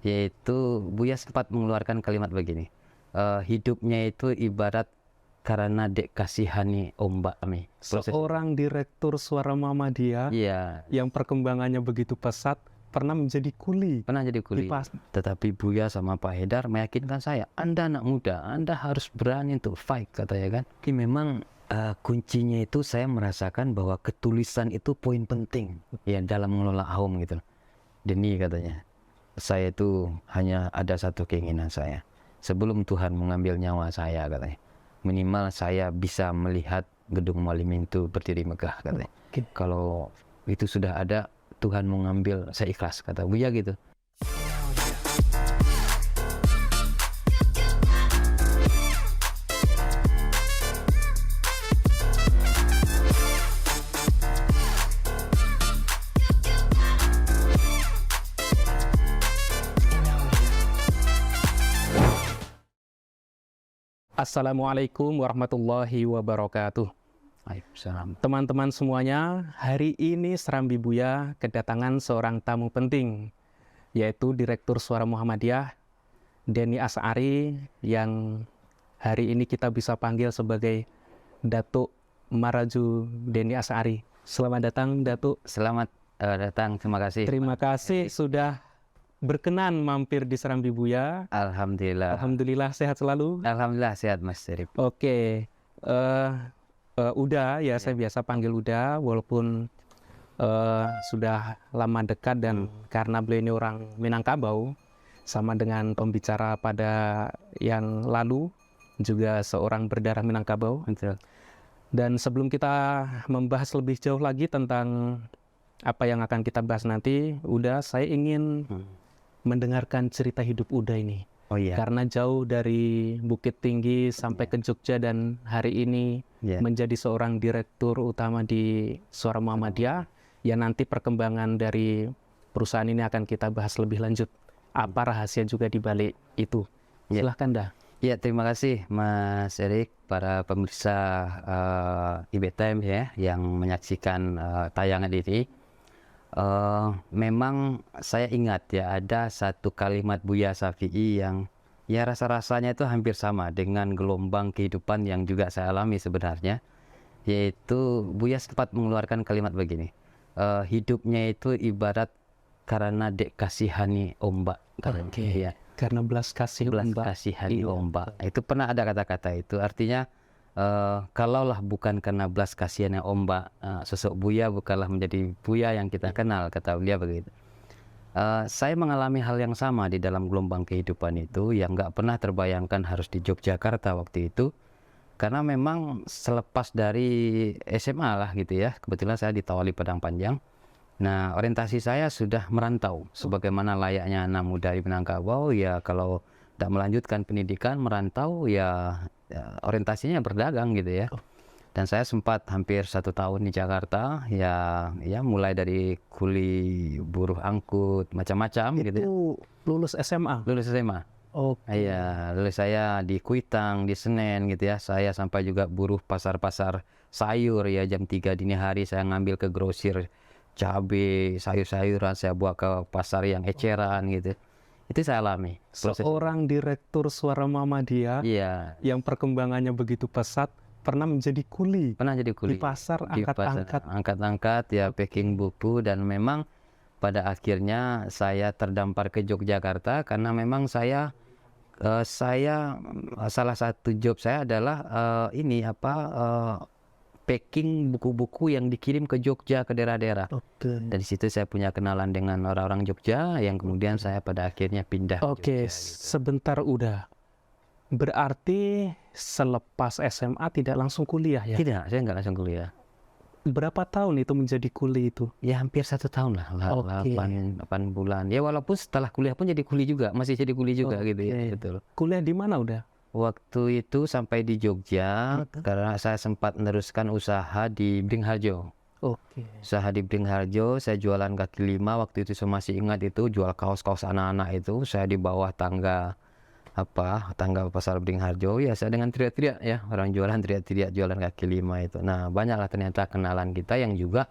yaitu Buya sempat mengeluarkan kalimat begini, hidupnya itu ibarat karena dek kasihani ombak kami. Seorang direktur Suara Muhammadiyah Iya, yang perkembangannya begitu pesat pernah menjadi kuli. pernah jadi kuli. Tetapi Buya sama Pak Haidar meyakinkan saya, Anda anak muda, Anda harus berani untuk fight, katanya kan. Tapi memang kuncinya itu saya merasakan bahwa ketulisan itu poin penting ya dalam mengelola Aum gitu. Deni katanya, saya itu hanya ada satu keinginan saya, sebelum Tuhan mengambil nyawa saya katanya, minimal saya bisa melihat gedung Mualimin itu berdiri megah katanya. Kalau itu sudah ada, Tuhan mengambil, saya ikhlas, kata Buya gitu. Assalamualaikum warahmatullahi wabarakatuh. Waalaikumsalam. Teman-teman semuanya, hari ini Serambi Buya kedatangan seorang tamu penting, yaitu Direktur Suara Muhammadiyah, Denny Asy'ari, yang hari ini kita bisa panggil sebagai Datuk Maraju Denny Asy'ari. Selamat datang, Datuk. Selamat datang, terima kasih. Terima kasih sudah berkenan mampir di Serambi Buya. Alhamdulillah. Alhamdulillah sehat selalu. Alhamdulillah sehat Mas Syarif. Oke, Uda ya, saya biasa panggil Uda walaupun sudah lama dekat, dan karena beliau ini orang Minangkabau, sama dengan pembicara pada yang lalu juga seorang berdarah Minangkabau. Betul. Dan sebelum kita membahas lebih jauh lagi tentang apa yang akan kita bahas nanti, Uda, saya ingin mendengarkan cerita hidup Uda ini. Oh iya. Karena jauh dari Bukit Tinggi sampai ke Jogja, dan hari ini menjadi seorang direktur utama di Suara Muhammadiyah. Ya, nanti perkembangan dari perusahaan ini akan kita bahas lebih lanjut. Apa rahasia juga di balik itu? Silahkan dah. Ya, terima kasih Mas Erik, para pemirsa IBTime ya yang menyaksikan tayangan ini. Memang saya ingat ya, ada satu kalimat Buya Syafi'i yang ya rasa-rasanya itu hampir sama dengan gelombang kehidupan yang juga saya alami sebenarnya, yaitu Buya sempat mengeluarkan kalimat begini, hidupnya itu ibarat karena dek kasihani ombak. Ya. Karena belas kasihani ombak. Itu pernah ada kata-kata itu, artinya kalaulah bukan karena belas kasihannya ombak, sosok Buya bukanlah menjadi Buya yang kita kenal, kata beliau begitu. Saya mengalami hal yang sama di dalam gelombang kehidupan itu, yang nggak pernah terbayangkan harus di Yogyakarta waktu itu, karena memang selepas dari SMA lah gitu ya, kebetulan saya di Tawali Padang Panjang. Nah, orientasi saya sudah merantau, sebagaimana layaknya anak muda di Minangkabau ya, kalau tidak melanjutkan pendidikan, merantau ya, orientasinya berdagang gitu ya. Dan saya sempat hampir 1 tahun di Jakarta ya, mulai dari kuli buruh angkut macam-macam gitu ya. Lulus SMA? Lulus SMA. Iya, lulus saya di Kuitang, di Senen gitu ya. Saya sampai juga buruh pasar-pasar sayur ya, jam 3 dini hari saya ngambil ke grosir cabai, sayur-sayuran, saya bawa ke pasar yang eceran gitu. Itu saya alami. Seorang direktur Suara Muhammadiyah yang perkembangannya begitu pesat pernah menjadi kuli. Pernah jadi kuli di pasar, angkat-angkat ya, packing buku. Dan memang pada akhirnya saya terdampar ke Yogyakarta karena memang saya salah satu job saya adalah packing buku-buku yang dikirim ke Jogja, ke daerah-daerah. Dan di situ saya punya kenalan dengan orang-orang Jogja yang kemudian saya pada akhirnya pindah. Oke, sebentar Uda. Berarti selepas SMA tidak langsung kuliah ya? Tidak, saya nggak langsung kuliah. Berapa tahun itu menjadi kuli itu? Ya hampir 1 tahun lah, 8 bulan. Ya walaupun setelah kuliah pun jadi kuli juga, masih jadi kuli juga gitu ya. Betul. Kuliah di mana Uda? Waktu itu sampai di Jogja, karena saya sempat meneruskan usaha di Bringharjo. Usaha di Bringharjo, saya jualan kaki lima. Waktu itu saya masih ingat itu, jual kaos-kaos anak-anak itu. Saya di bawah tangga pasar Bringharjo. Ya saya dengan teriak-teriak ya, orang jualan teriak-teriak jualan kaki lima itu. Nah banyaklah ternyata kenalan kita yang juga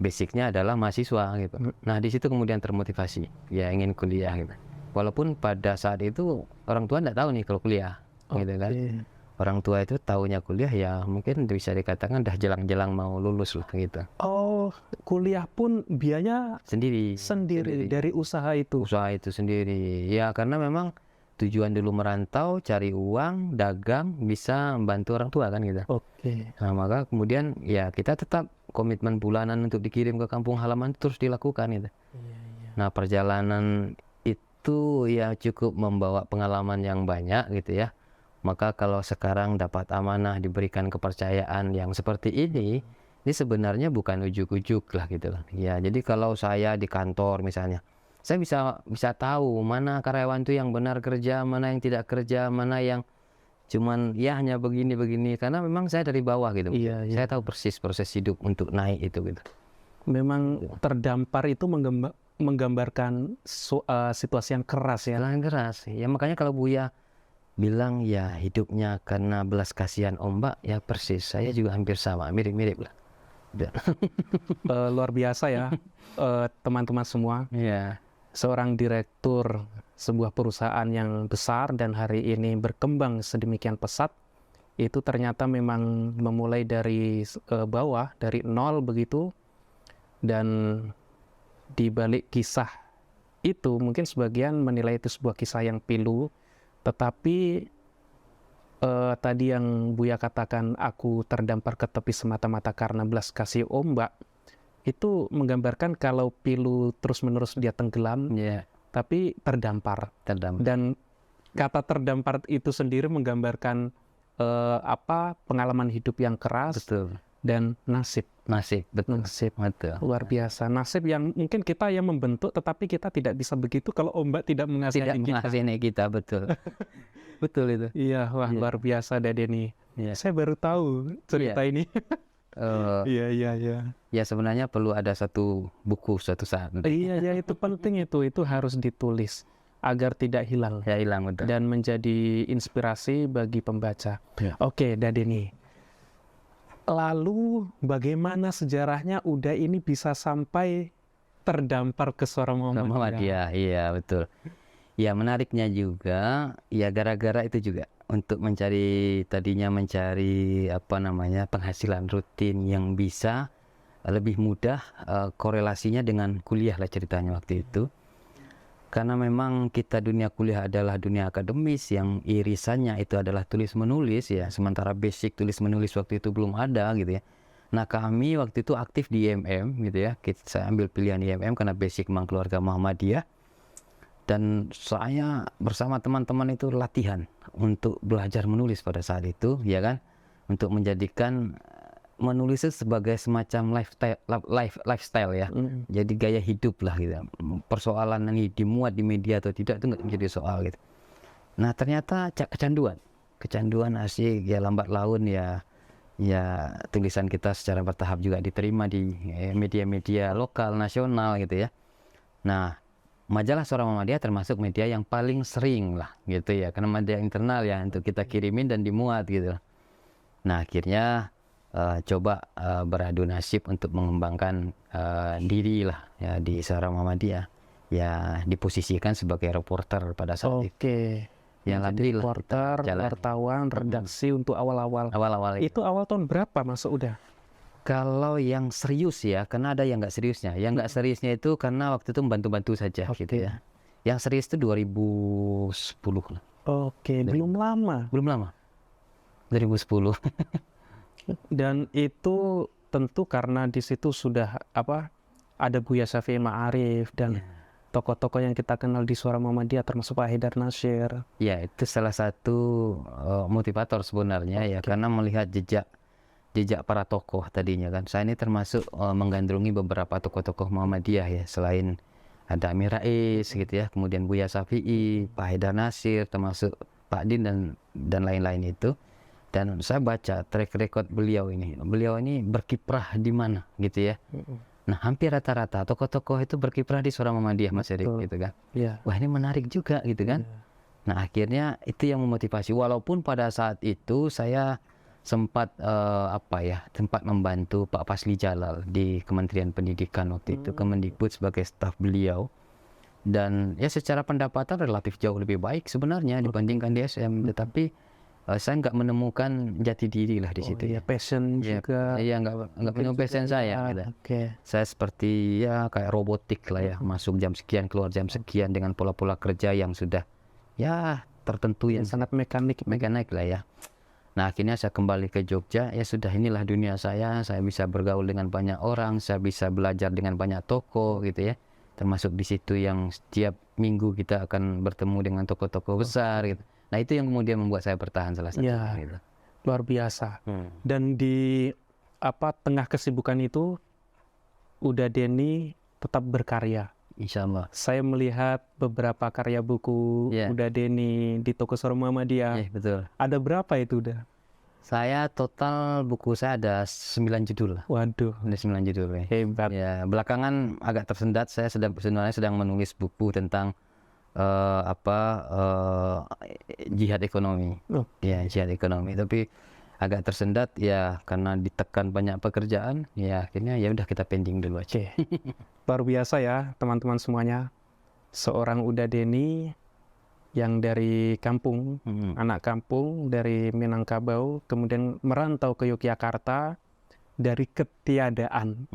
basicnya adalah mahasiswa gitu. Nah di situ kemudian termotivasi, ya ingin kuliah gitu. Walaupun pada saat itu orang tua nggak tahu nih kalau kuliah, gitu kan. Oke. Orang tua itu taunya kuliah ya mungkin bisa dikatakan dah jelang-jelang mau lulus lah gitu. Oh, kuliah pun biayanya Sendiri. sendiri dari usaha itu. Usaha itu sendiri. Ya karena memang tujuan dulu merantau, cari uang, dagang, bisa membantu orang tua kan gitu. Oke. Nah maka kemudian ya kita tetap komitmen bulanan untuk dikirim ke kampung halaman terus dilakukan gitu. Nah perjalanan itu ya cukup membawa pengalaman yang banyak gitu ya. Maka kalau sekarang dapat amanah, diberikan kepercayaan yang seperti ini sebenarnya bukan ujuk-ujuk lah gitu lah. Ya, jadi kalau saya di kantor misalnya, saya bisa tahu mana karyawan itu yang benar kerja, mana yang tidak kerja, mana yang cuman ya hanya begini-begini karena memang saya dari bawah gitu. Iya, iya. Saya tahu persis proses hidup untuk naik itu gitu. Memang terdampar itu menggambarkan situasi yang keras ya. Jalan keras. Ya makanya kalau Buya bilang ya hidupnya karena belas kasihan ombak, ya persis. Saya juga hampir sama, mirip-mirip lah. Luar biasa ya, teman-teman semua. Iya. Seorang direktur sebuah perusahaan yang besar dan hari ini berkembang sedemikian pesat, itu ternyata memang memulai dari bawah, dari nol begitu. Dan di balik kisah itu mungkin sebagian menilai itu sebuah kisah yang pilu, tetapi tadi yang Buya katakan aku terdampar ke tepi semata-mata karena belas kasih ombak, itu menggambarkan kalau pilu terus-menerus dia tenggelam, Iya, tapi terdampar. terdampar. Dan kata terdampar itu sendiri menggambarkan pengalaman hidup yang keras Betul. dan nasib. Nasib, betul. Nasib. Betul. Luar biasa. Nasib yang mungkin kita yang membentuk, tetapi kita tidak bisa begitu kalau ombak tidak mengasihi Tidak kita. mengasihani kita, betul. Betul itu. Iya, wah Iya. luar biasa Dadeni. Iya. Saya baru tahu cerita ini. Iya, iya, iya. Ya sebenarnya perlu ada satu buku suatu saat. Iya, ya itu penting itu harus ditulis agar tidak hilang Ya hilang betul. dan menjadi inspirasi bagi pembaca. Ya. Oke, Dadeni. Lalu bagaimana sejarahnya Uda ini bisa sampai terdampar ke Suara Muhammadiyah? Muhammadiyah, iya betul. Ya menariknya juga, ya gara-gara itu juga untuk tadinya mencari penghasilan rutin yang bisa lebih mudah korelasinya dengan kuliah lah ceritanya waktu itu. Karena memang kita dunia kuliah adalah dunia akademis yang irisannya itu adalah tulis menulis ya, sementara basic tulis menulis waktu itu belum ada gitu ya. Nah kami waktu itu aktif di IMM gitu ya, saya ambil pilihan IMM karena basic memang keluarga Muhammadiyah. Dan saya bersama teman-teman itu latihan untuk belajar menulis pada saat itu ya kan, untuk menjadikan menulis itu sebagai semacam lifestyle ya. Jadi gaya hidup lah gitu. Persoalan yang dimuat di media atau tidak itu nggak menjadi soal gitu. Nah ternyata kecanduan asik ya, lambat laun ya tulisan kita secara bertahap juga diterima di media-media lokal nasional gitu ya. Nah majalah Suara Muhammadiyah termasuk media yang paling sering lah gitu ya, karena media internal ya untuk kita kirimin dan dimuat gitu. Nah akhirnya coba beradu nasib untuk mengembangkan diri lah ya di Suara Muhammadiyah, ya diposisikan sebagai reporter pada saat itu. Oke. Ya Jadi alhamdulillah reporter, jalan. wartawan, redaksi untuk awal-awal. Awal-awal Itu awal tahun berapa masuk Uda? Kalau yang serius ya, karena ada yang nggak seriusnya. Yang nggak seriusnya itu karena waktu itu membantu-bantu saja gitu Oke. ya. Yang serius itu 2010 lah. Oke, belum lama. Belum lama. 2010. Dan itu tentu karena di situ sudah ada Buya Syafi'i Ma'arif dan tokoh-tokoh yang kita kenal di Suara Muhammadiyah termasuk Pak Haidar Nasir. Ya, itu salah satu motivator sebenarnya ya, karena melihat jejak para tokoh tadinya kan. Saya ini termasuk menggandrungi beberapa tokoh-tokoh Muhammadiyah ya, selain ada Amir Rais gitu ya, kemudian Buya Syafi'i, Pak Haidar Nasir, termasuk Pak Din dan lain-lain itu. Dan saya baca track record beliau ini berkiprah di mana gitu ya. Nah hampir rata-rata tokoh-tokoh itu berkiprah di Suara Muhammadiyah Mas Erik gitu kan. Iya. Wah ini menarik juga gitu kan. Nah akhirnya itu yang memotivasi, walaupun pada saat itu saya sempat sempat membantu Pak Fasli Jalal di Kementerian Pendidikan waktu itu, Kemendikbud sebagai staf beliau. Dan ya secara pendapatan relatif jauh lebih baik sebenarnya dibandingkan di SM. Tetapi saya nggak menemukan jati diri lah di situ. Iya, passion Ya, juga. iya nggak Mungkin menemukan passion juga saya. ya, Gitu. Oke. Saya seperti ya kayak robotik lah ya, masuk jam sekian, keluar jam sekian dengan pola-pola kerja yang sudah ya tertentu yang Sangat mekanik. mekanik lah ya. Nah akhirnya saya kembali ke Jogja, ya sudah inilah dunia saya bisa bergaul dengan banyak orang, saya bisa belajar dengan banyak tokoh gitu ya. Termasuk di situ yang setiap minggu kita akan bertemu dengan tokoh-tokoh besar gitu. Nah itu yang kemudian membuat saya bertahan salah satunya Ya, gitu. luar biasa. Dan di tengah kesibukan itu, Uda Denny tetap berkarya. Insya Allah. Saya melihat beberapa karya buku Ya. Uda Denny di toko Suara Muhammadiyah. Betul. Ada berapa itu udah? Saya total buku saya ada 9 judul lah. Waduh, Ada 9 judul ya. hebat. Ya, belakangan agak tersendat. Saya sebenarnya sedang menulis buku tentang jihad ekonomi. Oh. Ya, jihad ekonomi. Tapi agak tersendat ya karena ditekan banyak pekerjaan. Ya, akhirnya ya udah kita pending dulu aja. Oke. Luar biasa ya, teman-teman semuanya. Seorang Uda Denny yang dari kampung, anak kampung dari Minangkabau, kemudian merantau ke Yogyakarta dari ketiadaan.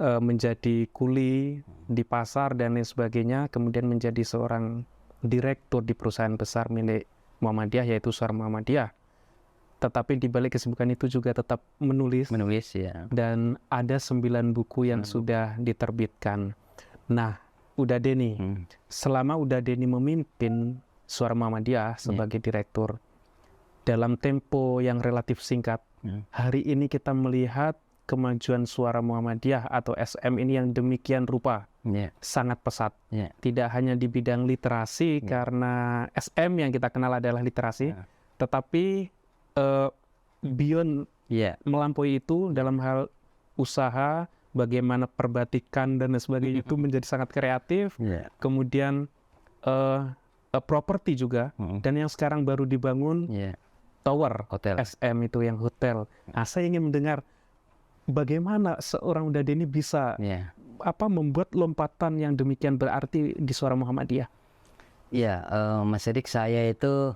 Menjadi kuli di pasar dan lain sebagainya, kemudian menjadi seorang direktur di perusahaan besar milik Muhammadiyah, yaitu Suara Muhammadiyah. Tetapi di balik kesibukan itu juga tetap menulis Ya. dan ada 9 buku yang sudah diterbitkan. Nah, Uda Denny, selama Uda Denny memimpin Suara Muhammadiyah sebagai direktur, dalam tempo yang relatif singkat, hari ini kita melihat kemajuan Suara Muhammadiyah atau SM ini yang demikian rupa, sangat pesat. Tidak hanya di bidang literasi, karena SM yang kita kenal adalah literasi, tetapi beyond melampaui itu dalam hal usaha, bagaimana perbatikan dan sebagainya itu menjadi sangat kreatif. Kemudian properti juga, dan yang sekarang baru dibangun tower Hotel. SM itu yang hotel. Nah, saya ingin mendengar bagaimana seorang Uda Denny bisa membuat lompatan yang demikian berarti di Suara Muhammadiyah. Ya, Mas Edik, saya itu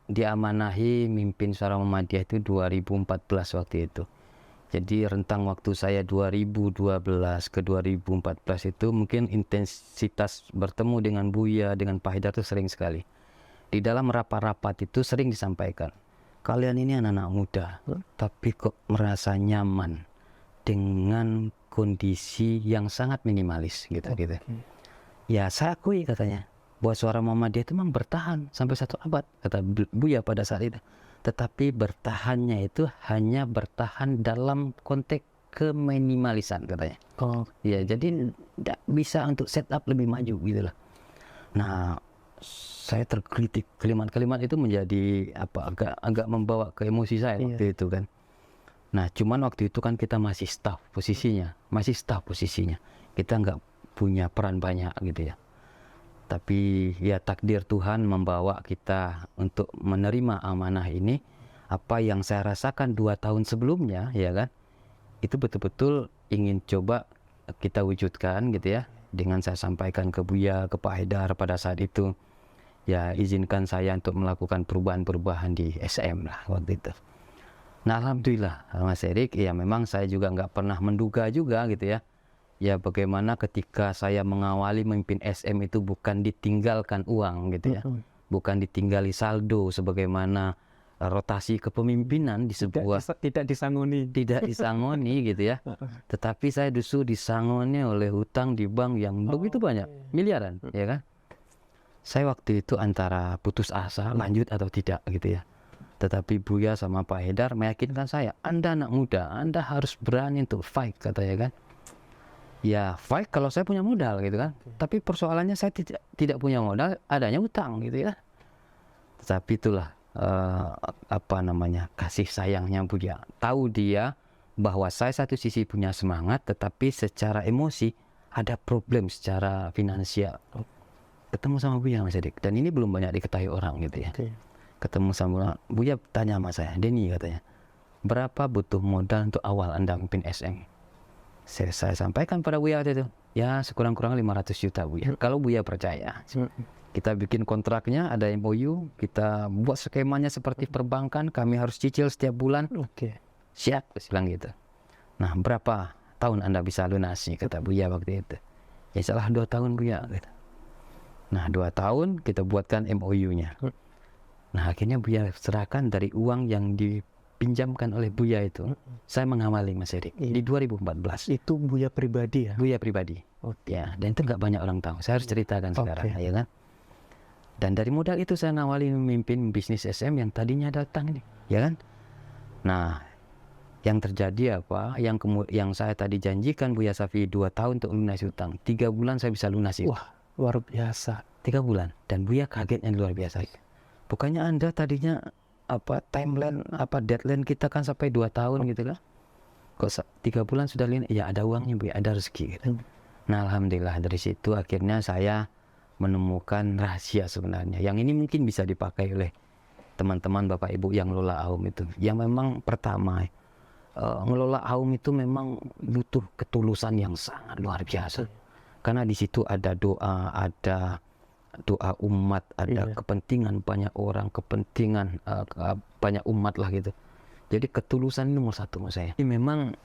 diamanahi mimpin Suara Muhammadiyah itu 2014 waktu itu. Jadi rentang waktu saya 2012 ke 2014 itu mungkin intensitas bertemu dengan Buya, dengan Pak Haidar itu sering sekali. Di dalam rapat-rapat itu sering disampaikan, kalian ini anak-anak muda, tapi kok merasa nyaman dengan kondisi yang sangat minimalis gitu. Ya saya akui katanya, bahwa Suara Muhammadiyah itu memang bertahan sampai 1 abad, kata Buya pada saat itu. Tetapi bertahannya itu hanya bertahan dalam konteks keminimalisan katanya. Ya, jadi tidak bisa untuk setup lebih maju gitu lah. Nah, saya terkritik, kalimat-kalimat itu menjadi agak membawa ke emosi saya waktu itu kan. Nah, cuman waktu itu kan kita masih staff posisinya, kita nggak punya peran banyak gitu ya. Tapi ya takdir Tuhan membawa kita untuk menerima amanah ini. Apa yang saya rasakan 2 tahun sebelumnya ya kan, itu betul-betul ingin coba kita wujudkan gitu ya. Dengan saya sampaikan ke Buya, ke Pak Haidar pada saat itu, ya izinkan saya untuk melakukan perubahan-perubahan di SM lah waktu itu. Nah alhamdulillah Mas Erik, ya memang saya juga nggak pernah menduga juga gitu ya. Ya bagaimana ketika saya mengawali memimpin SM itu bukan ditinggalkan uang gitu ya. Bukan ditinggali saldo sebagaimana rotasi kepemimpinan di sebuah tidak disangoni gitu ya. Tetapi saya justru disangoni oleh hutang di bank yang begitu banyak, miliaran ya kan. Saya waktu itu antara putus asa lanjut atau tidak gitu ya. Tetapi Buya sama Pak Haidar meyakinkan saya, Anda anak muda, Anda harus berani untuk fight katanya kan. Ya fight kalau saya punya modal gitu kan. Tapi persoalannya saya tidak punya modal, adanya utang gitu ya. Tetapi itulah kasih sayangnya Buya. Tahu dia bahwa saya satu sisi punya semangat, tetapi secara emosi ada problem secara finansial. Ketemu sama Buya Mas Edik, dan ini belum banyak diketahui orang gitu ya. Ketemu sama Buya, tanya sama saya, Denny katanya, berapa butuh modal untuk awal Anda memimpin SM? Saya sampaikan pada Buya waktu itu, ya sekurang-kurangnya 500 juta Buya. Kalau Buya percaya, kita bikin kontraknya, ada MOU, kita buat skemanya seperti perbankan, kami harus cicil setiap bulan. Oke. Siap, saya bilang gitu. Nah, berapa tahun Anda bisa lunasi, kata Buya waktu itu. Ya salah 2 tahun Buya. Gitu. Nah, 2 tahun kita buatkan MOU-nya. Nah, akhirnya Buya serahkan dari uang yang dipinjamkan oleh Buya itu. Saya mengawali Mas Erik di 2014. Itu Buya pribadi ya? Buya pribadi. Oke. Ya, dan itu nggak banyak orang tahu. Saya harus ceritakan sekarang, ya kan? Dan dari modal itu saya ngawali memimpin bisnis SM yang tadinya datang ini, ya kan? Nah, yang terjadi apa? Yang saya tadi janjikan Buya Safi 2 tahun untuk lunasi utang. 3 bulan saya bisa lunasi. Wah, luar biasa. 3 bulan. Dan Buya kagetnya luar biasa. Bukannya Anda tadinya deadline kita kan sampai 2 tahun gitu kan? Kok 3 bulan sudah ya ada uangnya Buya, ada rezeki gitu. Nah, alhamdulillah dari situ akhirnya saya menemukan rahasia sebenarnya. Yang ini mungkin bisa dipakai oleh teman-teman Bapak Ibu yang ngelola AUM itu. Yang memang pertama, ngelola AUM itu memang butuh ketulusan yang sangat luar biasa. Karena di situ ada doa umat, ada kepentingan banyak orang, kepentingan banyak umat lah gitu. Jadi ketulusan ini nomor 1 menurut saya. Jadi memang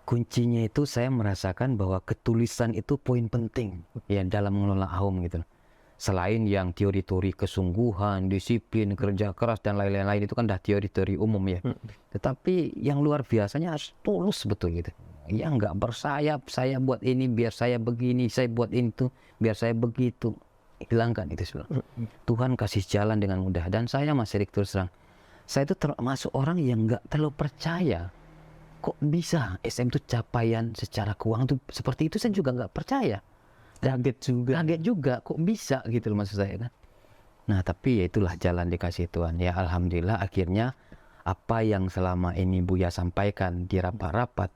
kuncinya itu saya merasakan bahwa ketulusan itu poin penting ya dalam mengelola AUM gitu. Selain yang teori-teori kesungguhan, disiplin, kerja keras dan lain-lain itu kan dah teori-teori umum ya. Tetapi yang luar biasanya harus tulus betul gitu. Ya nggak bersayap, saya buat ini biar saya begini, saya buat itu biar saya begitu. Hilangkan itu sebenarnya. Tuhan kasih jalan dengan mudah. Dan saya Mas Erik terus terang, saya itu termasuk orang yang nggak terlalu percaya. Kok bisa SM itu capaian secara keuangan tuh seperti itu, saya juga nggak percaya. Kaget juga kok bisa gitu loh maksud saya kan. Nah tapi ya itulah jalan dikasih Tuhan ya, alhamdulillah akhirnya apa yang selama ini Buya sampaikan di rapat-rapat,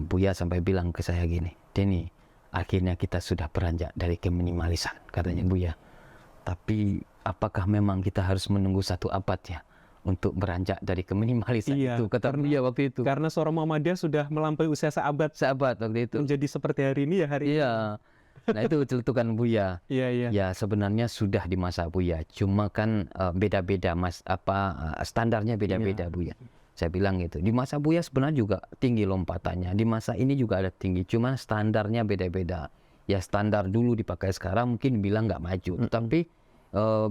Buya sampai bilang ke saya gini, Denny, akhirnya kita sudah beranjak dari keminimalisan katanya Buya. Tapi apakah memang kita harus menunggu 1 abad ya untuk beranjak dari keminimalisan itu, kata Buya waktu itu. Karena Suara Muhammadiyah sudah melampaui usia seabad waktu itu. menjadi seperti hari ini ya hari ini. Nah itu celutukan Buya. Ya sebenarnya sudah di masa Buya, cuma kan beda-beda standarnya beda-beda Buya. Saya bilang gitu. Di masa Buya sebenarnya juga tinggi lompatannya. Di masa ini juga ada tinggi, cuma standarnya beda-beda. Ya standar dulu dipakai sekarang mungkin bilang nggak maju, tapi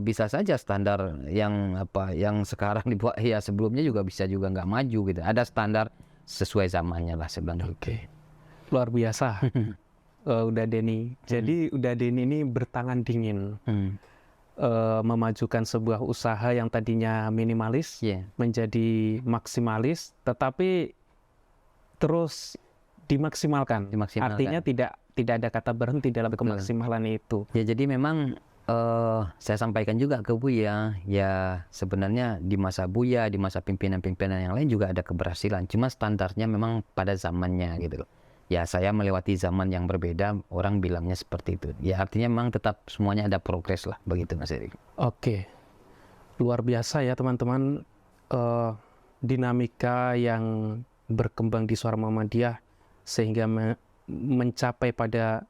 bisa saja standar yang sekarang dibuat ya sebelumnya juga bisa juga nggak maju gitu. Ada standar sesuai zamannya lah sebenarnya. Oke. Luar biasa. Udah Denny. Jadi udah Denny ini bertangan dingin memajukan sebuah usaha yang tadinya minimalis menjadi maksimalis, tetapi terus dimaksimalkan. Artinya tidak ada kata berhenti dalam kemaksimalan itu. Ya jadi memang saya sampaikan juga ke Buya, ya sebenarnya di masa Buya, di masa pimpinan-pimpinan yang lain juga ada keberhasilan, cuma standarnya memang pada zamannya gitu loh. Ya saya melewati zaman yang berbeda, orang bilangnya seperti itu. Ya artinya memang tetap semuanya ada progres lah, begitu Mas Erik. Oke, luar biasa ya teman-teman, dinamika yang berkembang di Suara Muhammadiyah sehingga mencapai pada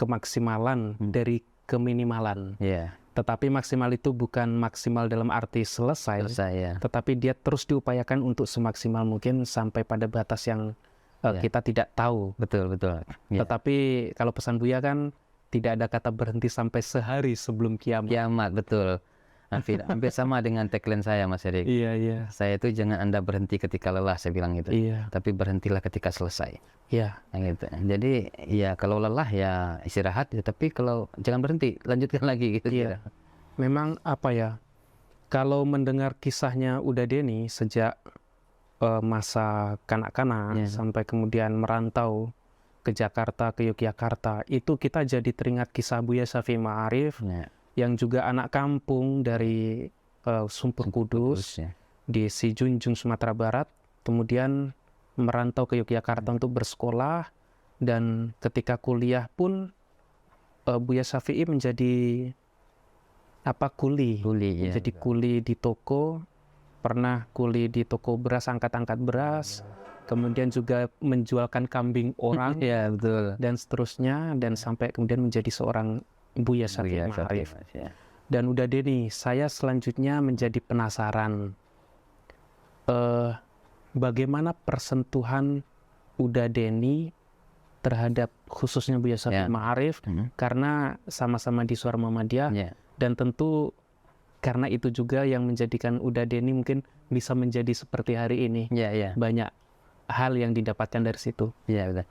kemaksimalan dari keminimalan. Tetapi maksimal itu bukan maksimal dalam arti selesai tetapi dia terus diupayakan untuk semaksimal mungkin sampai pada batas yang kita tidak tahu. Betul. Tetapi kalau pesan Buya kan tidak ada kata berhenti sampai sehari sebelum kiamat. Kiamat, betul. Hampir sama dengan tagline saya Mas Erik. Iya. Saya itu jangan Anda berhenti ketika lelah, saya bilang gitu. Tapi berhentilah ketika selesai. Gitu. Jadi ya kalau lelah ya istirahat, tapi kalau jangan berhenti, lanjutkan lagi gitu. Memang kalau mendengar kisahnya Uda Denny sejak masa kanak-kanak sampai kemudian merantau ke Jakarta, ke Yogyakarta, itu kita jadi teringat kisah Buya Safi Ma'arif yang juga anak kampung dari Sumpur Kudus di Sijunjung, Sumatera Barat, kemudian merantau ke Yogyakarta untuk bersekolah, dan ketika kuliah pun Buya Syafi'i menjadi kuli jadi kuli di toko. Pernah kuli di toko beras, angkat-angkat beras, kemudian juga menjualkan kambing orang Ya betul. dan seterusnya, dan sampai kemudian menjadi seorang Buya Syafi'i Buya Syafi'i Ma'arif. Ma'arif, ya. Dan udah deh nih, saya selanjutnya menjadi penasaran bagaimana persentuhan Uda Deni terhadap khususnya Buya Syafi'i Ya. Ma'arif, karena sama-sama di Suara Muhammadiyah, Ya. dan tentu karena itu juga yang menjadikan Uda Deni mungkin bisa menjadi seperti hari ini. Ya, ya. Banyak hal yang didapatkan dari situ. Ya, betul.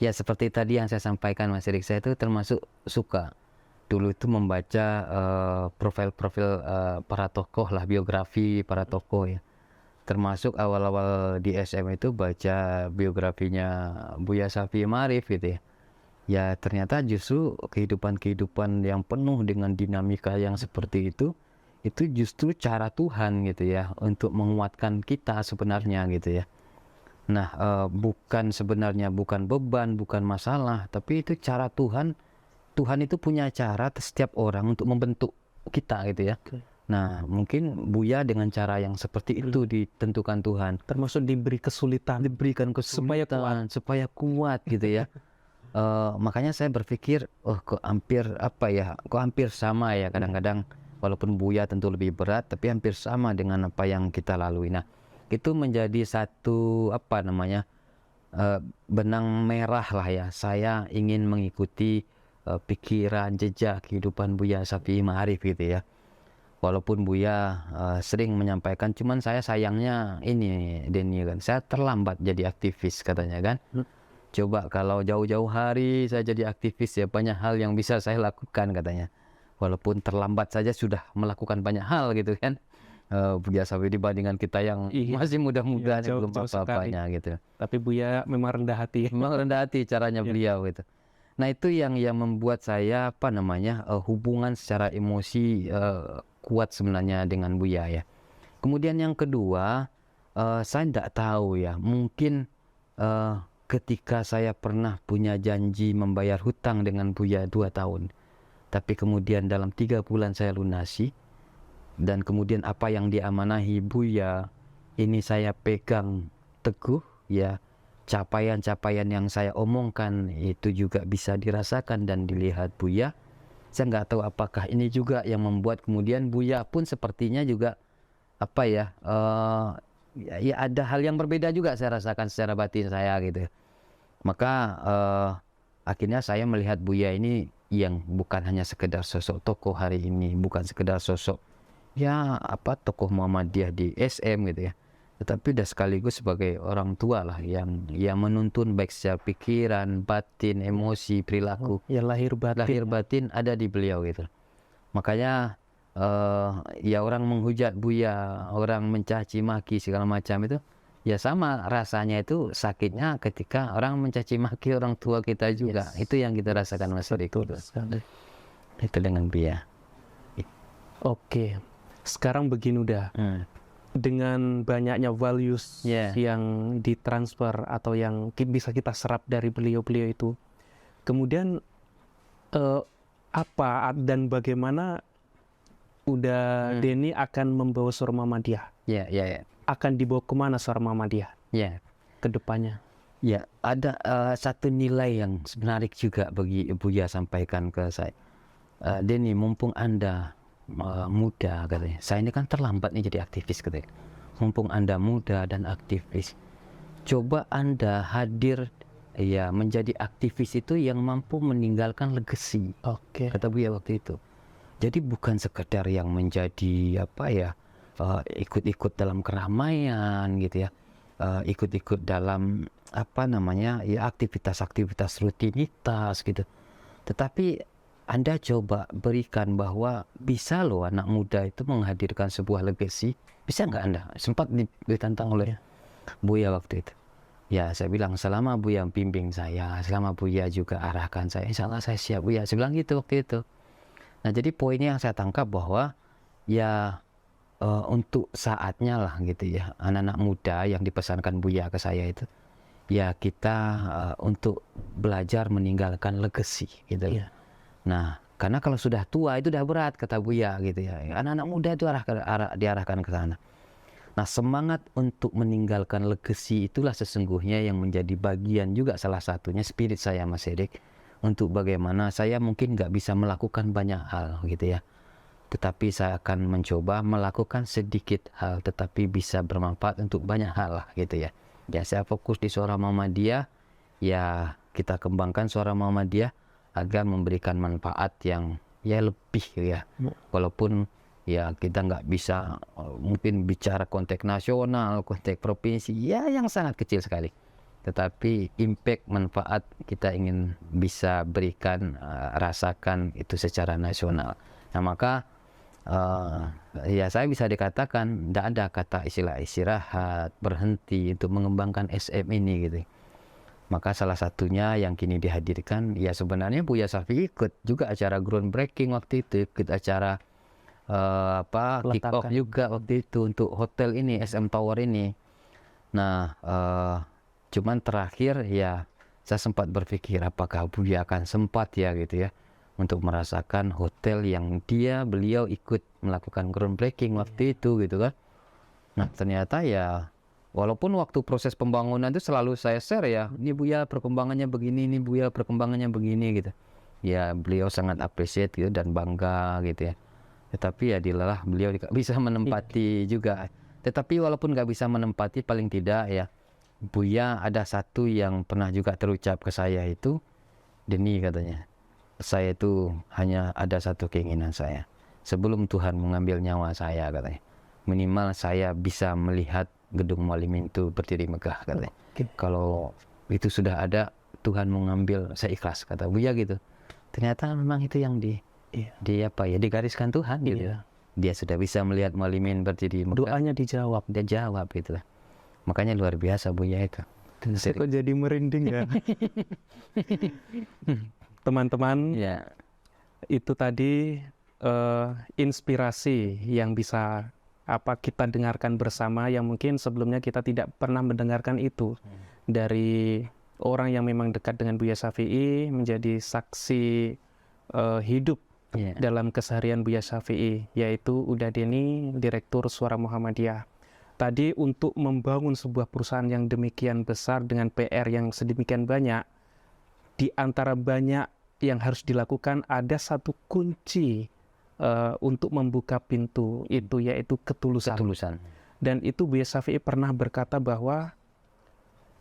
Ya, seperti tadi yang saya sampaikan Mas Erik, saya itu termasuk suka dulu itu membaca profil-profil para tokoh lah, biografi para tokoh ya. Termasuk awal-awal di SM itu baca biografinya Buya Syafi'i Ma'arif gitu ya. Ya, ternyata justru kehidupan-kehidupan yang penuh dengan dinamika yang seperti itu justru cara Tuhan gitu ya untuk menguatkan kita sebenarnya gitu ya. Nah, bukan sebenarnya bukan beban, bukan masalah, tapi itu cara Tuhan. Tuhan itu punya cara setiap orang untuk membentuk kita gitu ya. Nah, mungkin Buya dengan cara yang seperti itu ditentukan Tuhan. Termasuk diberikan Kesulitan supaya kuat gitu ya. Makanya saya berpikir, kok hampir sama ya kadang-kadang. Walaupun Buya tentu lebih berat, tapi hampir sama dengan apa yang kita lalui. Nah, itu menjadi satu benang merah lah ya. Saya ingin mengikuti pikiran, jejak kehidupan Buya Syafi'i Ma'arif gitu ya. Walaupun Buya sering menyampaikan, cuman saya sayangnya ini Denny kan, saya terlambat jadi aktivis katanya kan. Coba kalau jauh-jauh hari saya jadi aktivis ya banyak hal yang bisa saya lakukan katanya. Walaupun terlambat saja sudah melakukan banyak hal gitu kan. Buya Syafi'i dibandingkan kita yang masih muda-muda belum apa-apanya gitu. Tapi Buya memang rendah hati. Memang rendah hati caranya beliau gitu. Nah, itu yang membuat saya hubungan secara emosi kuat sebenarnya dengan Buya ya. Kemudian yang kedua, saya tidak tahu ya, mungkin ketika saya pernah punya janji membayar hutang dengan Buya 2 tahun. Tapi kemudian dalam 3 bulan saya lunasi. Dan kemudian apa yang diamanahi Buya ini saya pegang teguh ya. Capaian-capaian yang saya omongkan itu juga bisa dirasakan dan dilihat Buya. Saya nggak tahu apakah ini juga yang membuat kemudian Buya pun sepertinya juga ya ada hal yang berbeda juga saya rasakan secara batin saya gitu. Maka akhirnya saya melihat Buya ini yang bukan hanya sekedar sosok tokoh hari ini, bukan sekedar sosok tokoh Muhammadiyah di SM gitu ya, tetapi udah sekaligus sebagai orang tua lah yang menuntun baik secara pikiran, batin, emosi, perilaku. Ya lahir batin Ada di beliau gitu. Makanya ya orang menghujat Buya, orang mencaci maki segala macam itu ya sama rasanya itu sakitnya ketika orang mencaci maki orang tua kita juga. Itu yang kita rasakan Mas Erik. Itu dengan Buya. Oke. Sekarang begini udah. Dengan banyaknya values yang ditransfer atau yang bisa kita serap dari beliau-beliau itu. Kemudian apa dan bagaimana Uda Deni akan membawa Suara Muhammadiyah? Ya. Akan dibawa kemana Suara Muhammadiyah? Ya. Ke depannya. Ya, ada satu nilai yang menarik juga bagi Buya sampaikan ke saya. Deni, mumpung Anda muda katanya. Saya ini kan terlambat nih jadi aktivis katanya. Mumpung Anda muda dan aktivis, coba Anda hadir ya menjadi aktivis itu yang mampu meninggalkan legacy. Oke. Kata Buya waktu itu. Jadi bukan sekedar yang menjadi ikut-ikut dalam keramaian gitu ya. Ikut-ikut dalam aktivitas-aktivitas rutinitas gitu. Tetapi Anda coba berikan bahwa bisa loh anak muda itu menghadirkan sebuah legacy. Bisa nggak Anda? Sempat ditantang oleh Buya waktu itu. Ya, saya bilang selama Buya bimbing saya, selama Buya juga arahkan saya, insya Allah saya siap Buya. Saya bilang gitu waktu itu. Nah, jadi poinnya yang saya tangkap bahwa ya untuk saatnya lah gitu ya, anak-anak muda yang dipesankan Buya ke saya itu, ya kita untuk belajar meninggalkan legacy gitu. Nah, karena kalau sudah tua itu udah berat kata Buya gitu ya. Anak-anak muda itu diarahkan ke sana. Nah, semangat untuk meninggalkan legacy itulah sesungguhnya yang menjadi bagian juga salah satunya spirit saya, Mas Erik, untuk bagaimana saya mungkin nggak bisa melakukan banyak hal gitu ya. Tetapi saya akan mencoba melakukan sedikit hal tetapi bisa bermanfaat untuk banyak hal lah gitu ya. Ya, saya fokus di Suara Muhammadiyah, ya kita kembangkan Suara Muhammadiyah agar memberikan manfaat yang ya lebih ya. Walaupun ya kita nggak bisa mungkin bicara konteks nasional, konteks provinsi, ya yang sangat kecil sekali. Tetapi impact manfaat kita ingin bisa berikan, rasakan itu secara nasional. Nah, maka ya saya bisa dikatakan tidak ada kata istilah istirahat, berhenti untuk mengembangkan SM ini gitu. Maka salah satunya yang kini dihadirkan, ya sebenarnya Buya Shafi'i ikut juga acara groundbreaking waktu itu, ikut acara kick off juga waktu itu untuk hotel ini, SM Tower ini. Nah, cuman terakhir ya saya sempat berpikir apakah Buya akan sempat ya gitu ya untuk merasakan hotel yang beliau ikut melakukan groundbreaking waktu itu gitu kan. Nah, ternyata ya walaupun waktu proses pembangunan itu selalu saya share ya, ini Buya perkembangannya begini, ini Buya perkembangannya begini gitu. Ya beliau sangat appreciate gitu dan bangga gitu ya. Tetapi ya dilelah beliau bisa menempati juga. Tetapi walaupun nggak bisa menempati, paling tidak ya Buya ada satu yang pernah juga terucap ke saya itu, Deni katanya, saya itu hanya ada satu keinginan saya. Sebelum Tuhan mengambil nyawa saya katanya, minimal saya bisa melihat gedung Mualimin itu berdiri megah katanya. Kalau itu sudah ada, Tuhan mengambil, saya ikhlas kata Buya gitu. Ternyata memang itu yang digariskan Tuhan gitu. Dia sudah bisa melihat Mualimin berdiri megah. Doanya dijawab. Dia jawab gitu lah. Makanya luar biasa Buya itu. Kok jadi merinding ya. Teman-teman, Ya. itu tadi inspirasi yang bisa kita dengarkan bersama, yang mungkin sebelumnya kita tidak pernah mendengarkan itu dari orang yang memang dekat dengan Buya Shafi'i, menjadi saksi hidup dalam keseharian Buya Shafi'i, yaitu Uda Deni, Direktur Suara Muhammadiyah. Tadi untuk membangun sebuah perusahaan yang demikian besar dengan PR yang sedemikian banyak, di antara banyak yang harus dilakukan ada satu kunci untuk membuka pintu itu, yaitu ketulusan. Dan itu Buya Shafi'i pernah berkata bahwa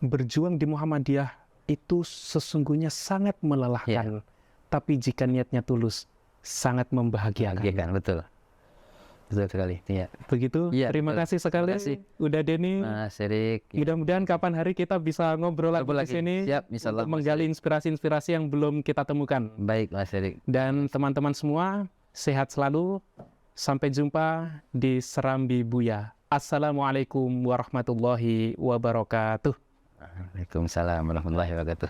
berjuang di Muhammadiyah itu sesungguhnya sangat melelahkan, tapi jika niatnya tulus sangat membahagiakan. Betul sekali. Ya. Begitu. Ya, terima kasih sekali Uda Deni. Mas Erik. Mudah-mudahan kapan hari kita bisa ngobrol lagi di sini. Siap, insyaallah, untuk menggali inspirasi-inspirasi yang belum kita temukan. Baik, Mas Erik. Dan teman-teman semua, sehat selalu. Sampai jumpa di Serambi Buya. Assalamualaikum warahmatullahi wabarakatuh. Waalaikumsalam warahmatullahi wabarakatuh.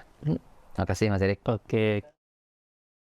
Terima kasih Mas Erik. Oke.